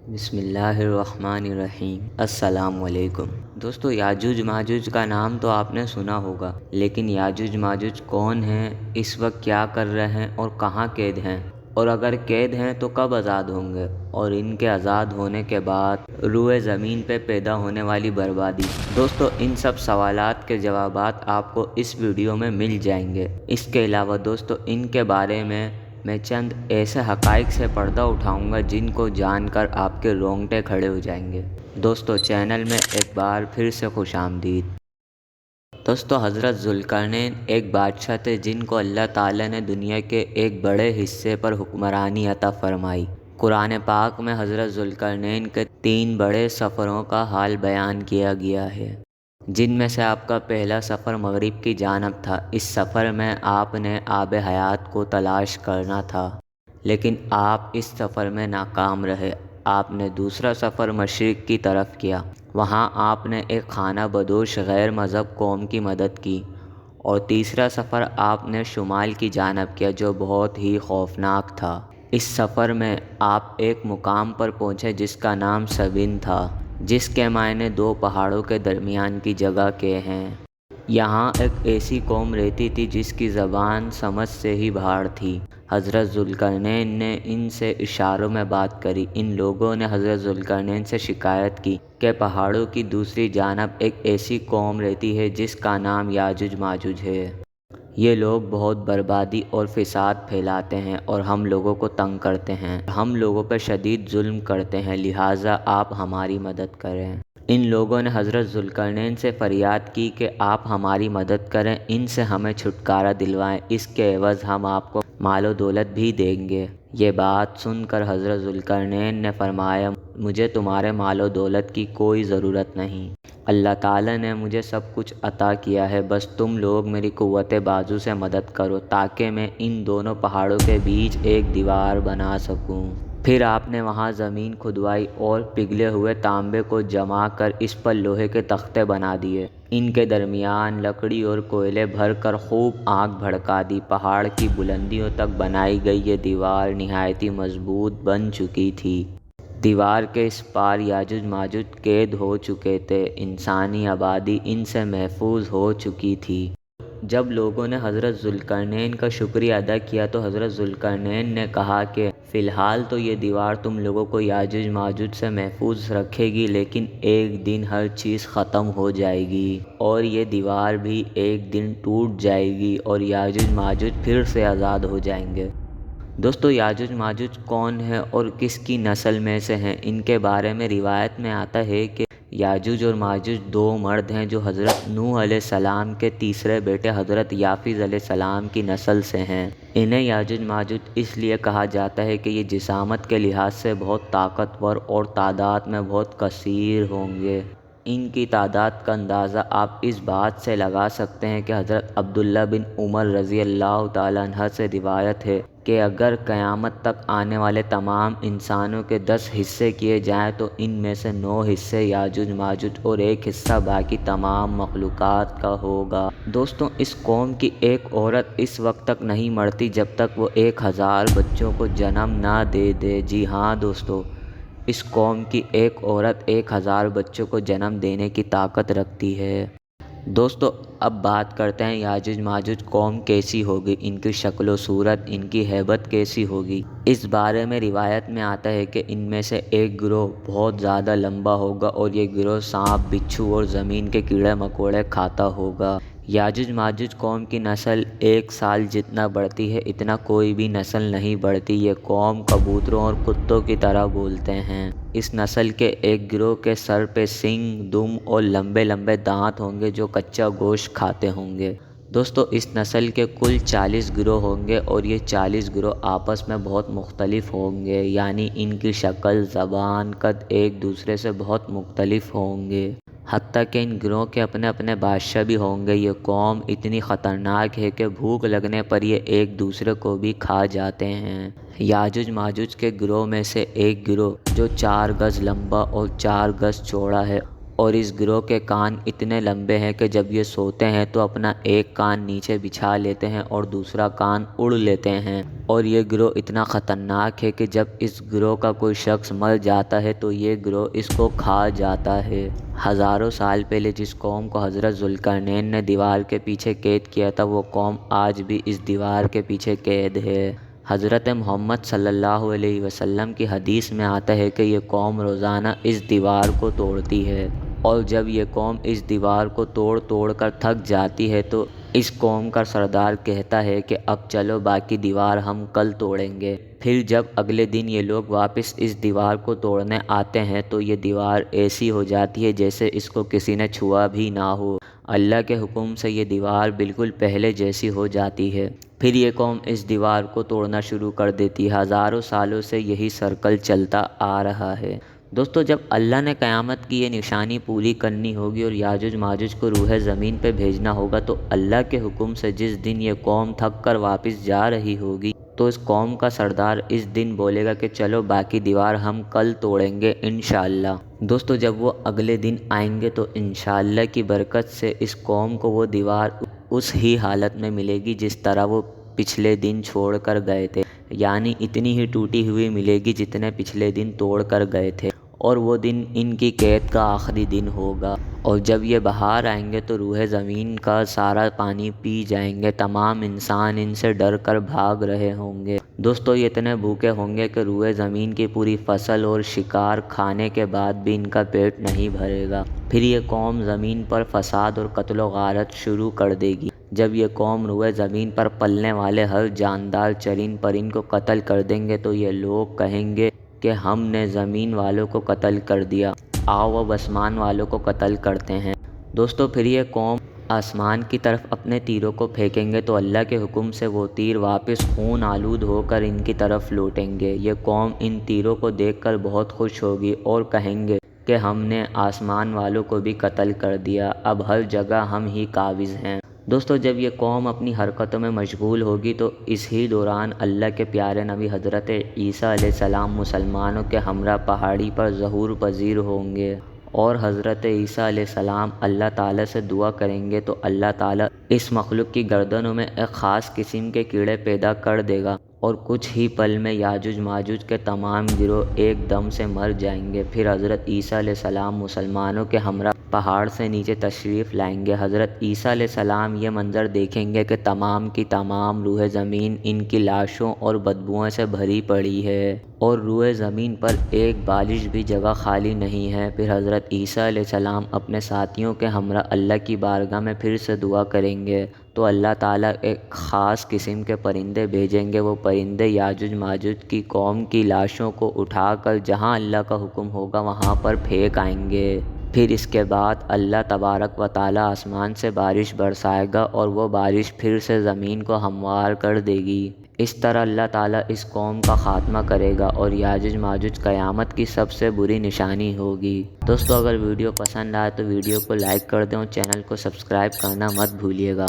بسم اللہ الرحمن الرحیم۔ السلام علیکم دوستو، یاجوج ماجوج کا نام تو آپ نے سنا ہوگا، لیکن یاجوج ماجوج کون ہیں، اس وقت کیا کر رہے ہیں اور کہاں قید ہیں، اور اگر قید ہیں تو کب آزاد ہوں گے، اور ان کے آزاد ہونے کے بعد روئے زمین پہ پیدا ہونے والی بربادی۔ دوستو، ان سب سوالات کے جوابات آپ کو اس ویڈیو میں مل جائیں گے۔ اس کے علاوہ دوستو، ان کے بارے میں چند ایسے حقائق سے پردہ اٹھاؤں گا جن کو جان کر آپ کے رونگٹے کھڑے ہو جائیں گے۔ دوستو، چینل میں ایک بار پھر سے خوش آمدید۔ دوستو، حضرت ذوالقرنین ایک بادشاہ تھے جن کو اللہ تعالیٰ نے دنیا کے ایک بڑے حصے پر حکمرانی عطا فرمائی۔ قرآن پاک میں حضرت ذوالقرنین کے 3 بڑے سفروں کا حال بیان کیا گیا ہے، جن میں سے آپ کا پہلا سفر مغرب کی جانب تھا۔ اس سفر میں آپ نے آب حیات کو تلاش کرنا تھا، لیکن آپ اس سفر میں ناکام رہے۔ آپ نے دوسرا سفر مشرق کی طرف کیا۔ وہاں آپ نے ایک خانہ بدوش غیر مذہب قوم کی مدد کی، اور تیسرا سفر آپ نے شمال کی جانب کیا، جو بہت ہی خوفناک تھا۔ اس سفر میں آپ ایک مقام پر پہنچے جس کا نام سبین تھا، جس کے معنی 2 پہاڑوں کے درمیان کی جگہ کے ہیں۔ یہاں ایک ایسی قوم رہتی تھی جس کی زبان سمجھ سے ہی باہر تھی۔ حضرت ذوالقرنین نے ان سے اشاروں میں بات کری۔ ان لوگوں نے حضرت ذوالقرنین سے شکایت کی کہ پہاڑوں کی دوسری جانب ایک ایسی قوم رہتی ہے جس کا نام یاجوج ماجوج ہے۔ یہ لوگ بہت بربادی اور فساد پھیلاتے ہیں اور ہم لوگوں کو تنگ کرتے ہیں، ہم لوگوں پر شدید ظلم کرتے ہیں، لہٰذا آپ ہماری مدد کریں۔ ان لوگوں نے حضرت ذوالقرنین سے فریاد کی کہ آپ ہماری مدد کریں، ان سے ہمیں چھٹکارا دلوائیں، اس کے عوض ہم آپ کو مال و دولت بھی دیں گے۔ یہ بات سن کر حضرت ذوالقرنین نے فرمایا، مجھے تمہارے مال و دولت کی کوئی ضرورت نہیں۔ اللہ تعالیٰ نے مجھے سب کچھ عطا کیا ہے، بس تم لوگ میری قوت بازو سے مدد کرو تاکہ میں ان دونوں پہاڑوں کے بیچ ایک دیوار بنا سکوں۔ پھر آپ نے وہاں زمین کھدوائی اور پگھلے ہوئے تانبے کو جما کر اس پر لوہے کے تختے بنا دیے۔ ان کے درمیان لکڑی اور کوئلے بھر کر خوب آگ بھڑکا دی۔ پہاڑ کی بلندیوں تک بنائی گئی یہ دیوار نہایت ہی مضبوط بن چکی تھی۔ دیوار کے اس پار یاجوج ماجوج قید ہو چکے تھے، انسانی آبادی ان سے محفوظ ہو چکی تھی۔ جب لوگوں نے حضرت ذوالقرنین کا شکریہ ادا کیا تو حضرت ذوالقرنین نے کہا کہ فی الحال تو یہ دیوار تم لوگوں کو یاجوج ماجوج سے محفوظ رکھے گی، لیکن ایک دن ہر چیز ختم ہو جائے گی، اور یہ دیوار بھی ایک دن ٹوٹ جائے گی اور یاجوج ماجوج پھر سے آزاد ہو جائیں گے۔ دوستو، یاجوج ماجوج کون ہے اور کس کی نسل میں سے ہیں؟ ان کے بارے میں روایت میں آتا ہے کہ یاجوج اور ماجوج 2 مرد ہیں جو حضرت نوح علیہ السلام کے تیسرے بیٹے حضرت یافز علیہ السلام کی نسل سے ہیں۔ انہیں یاجوج ماجوج اس لیے کہا جاتا ہے کہ یہ جسامت کے لحاظ سے بہت طاقتور اور تعداد میں بہت کثیر ہوں گے۔ ان کی تعداد کا اندازہ آپ اس بات سے لگا سکتے ہیں کہ حضرت عبداللہ بن عمر رضی اللہ تعالیٰ عنہ سے روایت ہے کہ اگر قیامت تک آنے والے تمام انسانوں کے 10 حصے کیے جائیں تو ان میں سے 9 حصے یاجوج ماجوج اور 1 حصہ باقی تمام مخلوقات کا ہوگا۔ دوستوں، اس قوم کی ایک عورت اس وقت تک نہیں مرتی جب تک وہ 1000 بچوں کو جنم نہ دے دے۔ جی ہاں دوستو، اس قوم کی ایک عورت 1000 بچوں کو جنم دینے کی طاقت رکھتی ہے۔ دوستو، اب بات کرتے ہیں یاجوج ماجوج قوم کیسی ہوگی، ان کی شکل و صورت، ان کی ہیبت کیسی ہوگی۔ اس بارے میں روایت میں آتا ہے کہ ان میں سے ایک گروہ بہت زیادہ لمبا ہوگا اور یہ گروہ سانپ، بچھو اور زمین کے کیڑے مکوڑے کھاتا ہوگا۔ یاجوج ماجوج قوم کی نسل 1 سال جتنا بڑھتی ہے اتنا کوئی بھی نسل نہیں بڑھتی۔ یہ قوم کبوتروں اور کتوں کی طرح بولتے ہیں۔ اس نسل کے ایک گروہ کے سر پہ سینگ، دم اور لمبے لمبے دانت ہوں گے جو کچا گوشت کھاتے ہوں گے۔ دوستو، اس نسل کے کل 40 گروہ ہوں گے اور یہ 40 گروہ آپس میں بہت مختلف ہوں گے، یعنی ان کی شکل، زبان، قد ایک دوسرے سے بہت مختلف ہوں گے۔ حتیٰ کہ ان گروہوں کے اپنے اپنے بادشاہ بھی ہوں گے۔ یہ قوم اتنی خطرناک ہے کہ بھوک لگنے پر یہ ایک دوسرے کو بھی کھا جاتے ہیں۔ یاجوج ماجوج کے گروہ میں سے ایک گروہ جو 4 گز لمبا اور 4 گز چوڑا ہے اور اس گروہ کے کان اتنے لمبے ہیں کہ جب یہ سوتے ہیں تو اپنا ایک کان نیچے بچھا لیتے ہیں اور دوسرا کان اڑ لیتے ہیں۔ اور یہ گروہ اتنا خطرناک ہے کہ جب اس گروہ کا کوئی شخص مر جاتا ہے تو یہ گروہ اس کو کھا جاتا ہے۔ ہزاروں سال پہلے جس قوم کو حضرت ذوالقرنین نے دیوار کے پیچھے قید کیا تھا، وہ قوم آج بھی اس دیوار کے پیچھے قید ہے۔ حضرت محمد صلی اللہ علیہ وسلم کی حدیث میں آتا ہے کہ یہ قوم روزانہ اس دیوار کو توڑتی ہے، اور جب یہ قوم اس دیوار کو توڑ کر تھک جاتی ہے تو اس قوم کا سردار کہتا ہے کہ اب چلو باقی دیوار ہم کل توڑیں گے۔ پھر جب اگلے دن یہ لوگ واپس اس دیوار کو توڑنے آتے ہیں تو یہ دیوار ایسی ہو جاتی ہے جیسے اس کو کسی نے چھوا بھی نہ ہو۔ اللہ کے حکم سے یہ دیوار بالکل پہلے جیسی ہو جاتی ہے۔ پھر یہ قوم اس دیوار کو توڑنا شروع کر دیتی ہے۔ ہزاروں سالوں سے یہی سرکل چلتا آ رہا ہے۔ دوستو، جب اللہ نے قیامت کی یہ نشانی پوری کرنی ہوگی اور یاجوج ماجوج کو روح زمین پہ بھیجنا ہوگا تو اللہ کے حکم سے جس دن یہ قوم تھک کر واپس جا رہی ہوگی تو اس قوم کا سردار اس دن بولے گا کہ چلو باقی دیوار ہم کل توڑیں گے انشاءاللہ۔ دوستو، جب وہ اگلے دن آئیں گے تو انشاءاللہ کی برکت سے اس قوم کو وہ دیوار اس ہی حالت میں ملے گی جس طرح وہ پچھلے دن چھوڑ کر گئے تھے، یعنی اتنی ہی ٹوٹی ہوئی ملے گی جتنے پچھلے دن توڑ کر گئے تھے، اور وہ دن ان کی قید کا آخری دن ہوگا۔ اور جب یہ باہر آئیں گے تو روح زمین کا سارا پانی پی جائیں گے، تمام انسان ان سے ڈر کر بھاگ رہے ہوں گے۔ دوستو، یہ اتنے بھوکے ہوں گے کہ روح زمین کی پوری فصل اور شکار کھانے کے بعد بھی ان کا پیٹ نہیں بھرے گا۔ پھر یہ قوم زمین پر فساد اور قتل و غارت شروع کر دے گی۔ جب یہ قوم روح زمین پر پلنے والے ہر جاندار چرند پرند کو قتل کر دیں گے تو یہ لوگ کہیں گے کہ ہم نے زمین والوں کو قتل کر دیا، آؤ اب آسمان والوں کو قتل کرتے ہیں۔ دوستو، پھر یہ قوم آسمان کی طرف اپنے تیروں کو پھینکیں گے تو اللہ کے حکم سے وہ تیر واپس خون آلود ہو کر ان کی طرف لوٹیں گے۔ یہ قوم ان تیروں کو دیکھ کر بہت خوش ہوگی اور کہیں گے کہ ہم نے آسمان والوں کو بھی قتل کر دیا، اب ہر جگہ ہم ہی قابض ہیں۔ دوستو، جب یہ قوم اپنی حرکتوں میں مشغول ہوگی تو اس ہی دوران اللہ کے پیارے نبی حضرت عیسیٰ علیہ السلام مسلمانوں کے ہمراہ پہاڑی پر ظہور پذیر ہوں گے، اور حضرت عیسیٰ علیہ السلام اللہ تعالیٰ سے دعا کریں گے تو اللہ تعالیٰ اس مخلوق کی گردنوں میں ایک خاص قسم کے کیڑے پیدا کر دے گا، اور کچھ ہی پل میں یاجوج ماجوج کے تمام گروہ ایک دم سے مر جائیں گے۔ پھر حضرت عیسیٰ علیہ السلام مسلمانوں کے ہمراہ پہاڑ سے نیچے تشریف لائیں گے۔ حضرت عیسیٰ علیہ السلام یہ منظر دیکھیں گے کہ تمام کی تمام روح زمین ان کی لاشوں اور بدبوؤں سے بھری پڑی ہے، اور روح زمین پر ایک بالش بھی جگہ خالی نہیں ہے۔ پھر حضرت عیسیٰ علیہ السلام اپنے ساتھیوں کے ہمراہ اللہ کی بارگاہ میں پھر سے دعا کریں گے تو اللہ تعالیٰ ایک خاص قسم کے پرندے بھیجیں گے۔ وہ پرندے یاجوج ماجوج کی قوم کی لاشوں کو اٹھا کر جہاں اللہ کا حکم ہوگا وہاں پر پھینک آئیں گے۔ پھر اس کے بعد اللہ تبارک و تعالیٰ آسمان سے بارش برسائے گا اور وہ بارش پھر سے زمین کو ہموار کر دے گی۔ اس طرح اللہ تعالیٰ اس قوم کا خاتمہ کرے گا اور یاجوج ماجوج قیامت کی سب سے بری نشانی ہوگی۔ دوستو، اگر ویڈیو پسند آئے تو ویڈیو کو لائک کر دیں اور چینل کو سبسکرائب کرنا مت بھولیے گا۔